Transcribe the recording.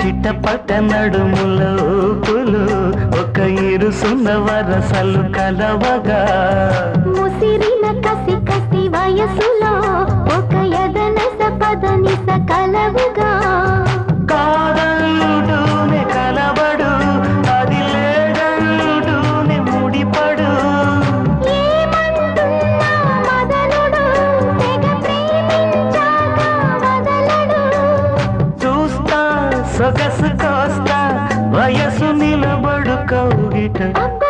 చిట్టపట్ట నడుముల ఊపులు ఒక ఇరుసున్న వరసలు కలవగా ముసిరిన కసి కసి వయసులో ఒక యదనస పదనిస కలవుగా కాదలుడునే కలబడు అది లేడలుడునే ముడిపడు ఏమంటున్నా మదనుడు తెగ ప్రేమించాక వదలడు చూస్తా సొగసు కోస్తా వయసు నిలబడు కౌగిట అబ్బా